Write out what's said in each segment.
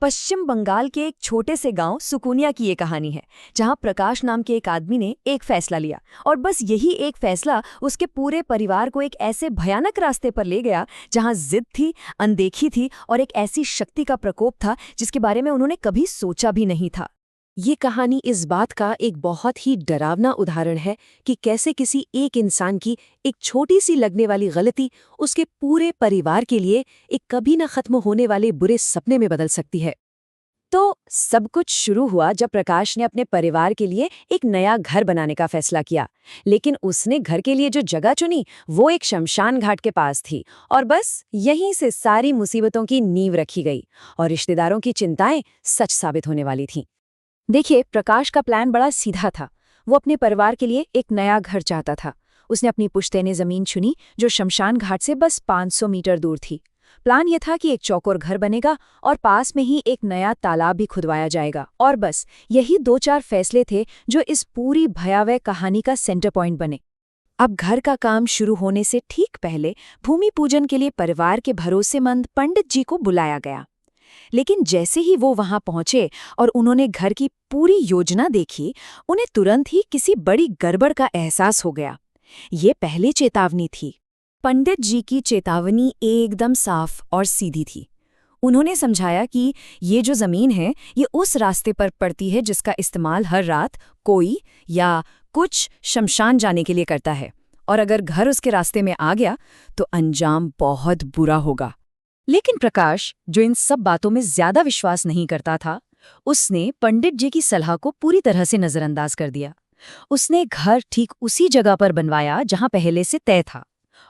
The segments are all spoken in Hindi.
पश्चिम बंगाल के एक छोटे से गांव सुकुनिया की ये कहानी है, जहां प्रकाश नाम के एक आदमी ने एक फैसला लिया और बस यही एक फैसला उसके पूरे परिवार को एक ऐसे भयानक रास्ते पर ले गया जहां जिद थी, अनदेखी थी और एक ऐसी शक्ति का प्रकोप था जिसके बारे में उन्होंने कभी सोचा भी नहीं था। ये कहानी इस बात का एक बहुत ही डरावना उदाहरण है कि कैसे किसी एक इंसान की एक छोटी सी लगने वाली गलती उसके पूरे परिवार के लिए एक कभी न खत्म होने वाले बुरे सपने में बदल सकती है। तो सब कुछ शुरू हुआ जब प्रकाश ने अपने परिवार के लिए एक नया घर बनाने का फैसला किया, लेकिन उसने घर के लिए जो जगह चुनी वो एक शमशान घाट के पास थी और बस यहीं से सारी मुसीबतों की नींव रखी गई और रिश्तेदारों की चिंताएं सच साबित होने वाली थीं। देखिए, प्रकाश का प्लान बड़ा सीधा था। वो अपने परिवार के लिए एक नया घर चाहता था। उसने अपनी पुश्तैनी जमीन चुनी जो शमशान घाट से बस 500 मीटर दूर थी। प्लान ये था कि एक चौकोर घर बनेगा और पास में ही एक नया तालाब भी खुदवाया जाएगा। और बस यही 2-4 फैसले थे जो इस पूरी भयावह कहानी का सेंटर पॉइंट बने। अब घर का काम शुरू होने से ठीक पहले भूमि पूजन के लिए परिवार के भरोसेमंद पंडित जी को बुलाया गया। लेकिन जैसे ही वो वहां पहुंचे और उन्होंने घर की पूरी योजना देखी, उन्हें तुरंत ही किसी बड़ी गड़बड़ का एहसास हो गया। ये पहली चेतावनी थी। पंडित जी की चेतावनी एकदम साफ और सीधी थी। उन्होंने समझाया कि ये जो जमीन है ये उस रास्ते पर पड़ती है जिसका इस्तेमाल हर रात कोई या कुछ शमशान जाने के लिए करता है, और अगर घर उसके रास्ते में आ गया तो अंजाम बहुत बुरा होगा। लेकिन प्रकाश, जो इन सब बातों में ज्यादा विश्वास नहीं करता था, उसने पंडित जी की सलाह को पूरी तरह से नजरअंदाज कर दिया। उसने घर ठीक उसी जगह पर बनवाया जहां पहले से तय था,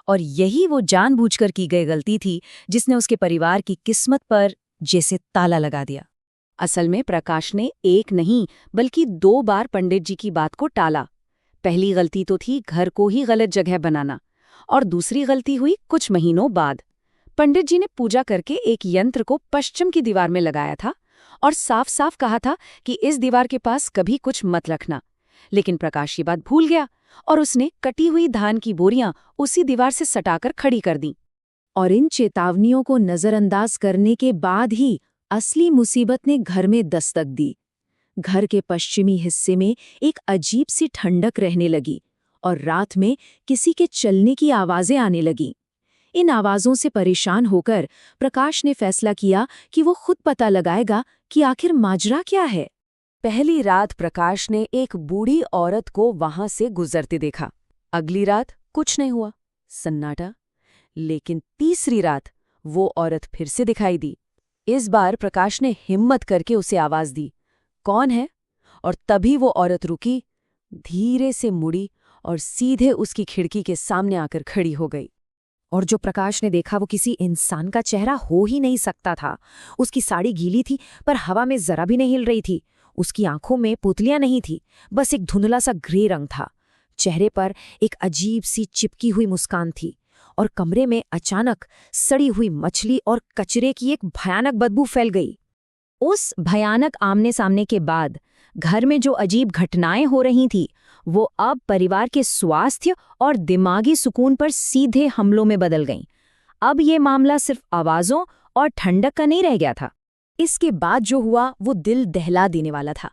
और यही वो जानबूझकर की गई गलती थी जिसने उसके परिवार की किस्मत पर जैसे ताला लगा दिया। असल में प्रकाश ने एक नहीं बल्कि 2 बार पंडित जी की बात को टाला। पहली गलती तो थी घर को ही गलत जगह बनाना, और दूसरी गलती हुई कुछ महीनों बाद। पंडित जी ने पूजा करके एक यंत्र को पश्चिम की दीवार में लगाया था और साफ साफ कहा था कि इस दीवार के पास कभी कुछ मत रखना। लेकिन प्रकाश ये बात भूल गया और उसने कटी हुई धान की बोरियां उसी दीवार से सटाकर खड़ी कर दी। और इन चेतावनियों को नजरअंदाज करने के बाद ही असली मुसीबत ने घर में दस्तक दी। घर के पश्चिमी हिस्से में एक अजीब सी ठंडक रहने लगी और रात में किसी के चलने की आवाजें आने लगीं। इन आवाजों से परेशान होकर प्रकाश ने फैसला किया कि वो खुद पता लगाएगा कि आखिर माजरा क्या है। पहली रात प्रकाश ने एक बूढ़ी औरत को वहां से गुजरते देखा। अगली रात कुछ नहीं हुआ, सन्नाटा। लेकिन तीसरी रात वो औरत फिर से दिखाई दी। इस बार प्रकाश ने हिम्मत करके उसे आवाज दी, कौन है? और तभी वो औरत रुकी, धीरे से मुड़ी और सीधे उसकी खिड़की के सामने आकर खड़ी हो गई। और जो प्रकाश ने देखा वो किसी इंसान का चेहरा हो ही नहीं सकता था। उसकी साड़ी गीली थी पर हवा में जरा भी नहीं हिल रही थी। उसकी आंखों में पुतलियां नहीं थी, बस एक धुंधला सा ग्रे रंग था। चेहरे पर एक अजीब सी चिपकी हुई मुस्कान थी और कमरे में अचानक सड़ी हुई मछली और कचरे की एक भयानक बदबू फैल गई। उस भयानक आमने सामने के बाद घर में जो अजीब घटनाएं हो रही थी वो अब परिवार के स्वास्थ्य और दिमागी सुकून पर सीधे हमलों में बदल गईं। अब ये मामला सिर्फ आवाजों और ठंडक का नहीं रह गया था। इसके बाद जो हुआ वो दिल दहला देने वाला था।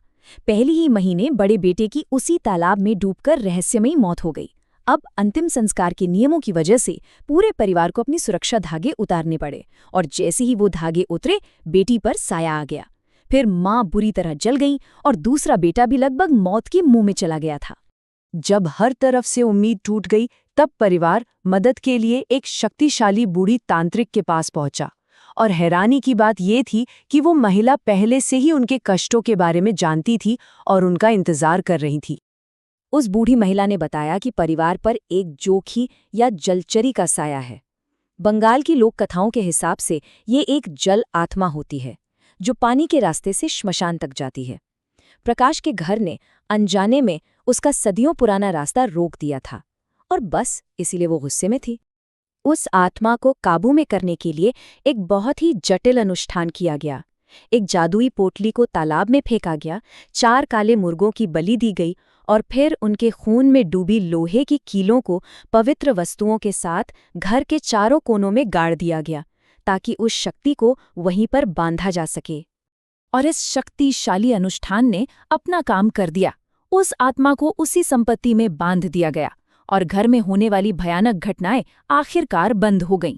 पहले ही महीने बड़े बेटे की उसी तालाब में डूबकर रहस्यमयी मौत हो गई। अब अंतिम संस्कार के नियमों की वजह से पूरे परिवार को अपनी सुरक्षा धागे उतारने पड़े, और जैसे ही वो धागे उतरे बेटी पर साया आ गया। फिर माँ बुरी तरह जल गई और दूसरा बेटा भी लगभग मौत के मुंह में चला गया था। जब हर तरफ से उम्मीद टूट गई तब परिवार मदद के लिए एक शक्तिशाली बूढ़ी तांत्रिक के पास पहुंचा, और हैरानी की बात ये थी कि वो महिला पहले से ही उनके कष्टों के बारे में जानती थी और उनका इंतजार कर रही थी। उस बूढ़ी महिला ने बताया कि परिवार पर एक जोखी या जलचरी का साया है। बंगाल की लोक कथाओं के हिसाब से ये एक जल आत्मा होती है जो पानी के रास्ते से श्मशान तक जाती है। प्रकाश के घर ने अनजाने में उसका सदियों पुराना रास्ता रोक दिया था और बस इसीलिए वो गुस्से में थी। उस आत्मा को काबू में करने के लिए एक बहुत ही जटिल अनुष्ठान किया गया। एक जादुई पोटली को तालाब में फेंका गया, 4 काले मुर्गों की बलि दी गई और फिर उनके खून में डूबी लोहे की कीलों को पवित्र वस्तुओं के साथ घर के चारों कोनों में गाड़ दिया गया ताकि उस शक्ति को वहीं पर बांधा जा सके। और इस शक्तिशाली अनुष्ठान ने अपना काम कर दिया। उस आत्मा को उसी संपत्ति में बांध दिया गया और घर में होने वाली भयानक घटनाएं आखिरकार बंद हो गईं।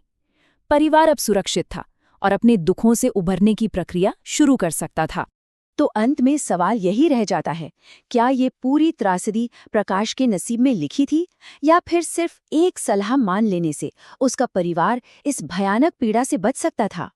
परिवार अब सुरक्षित था और अपने दुखों से उभरने की प्रक्रिया शुरू कर सकता था। तो अंत में सवाल यही रह जाता है, क्या ये पूरी त्रासदी प्रकाश के नसीब में लिखी थी, या फिर सिर्फ एक सलाह मान लेने से उसका परिवार इस भयानक पीड़ा से बच सकता था?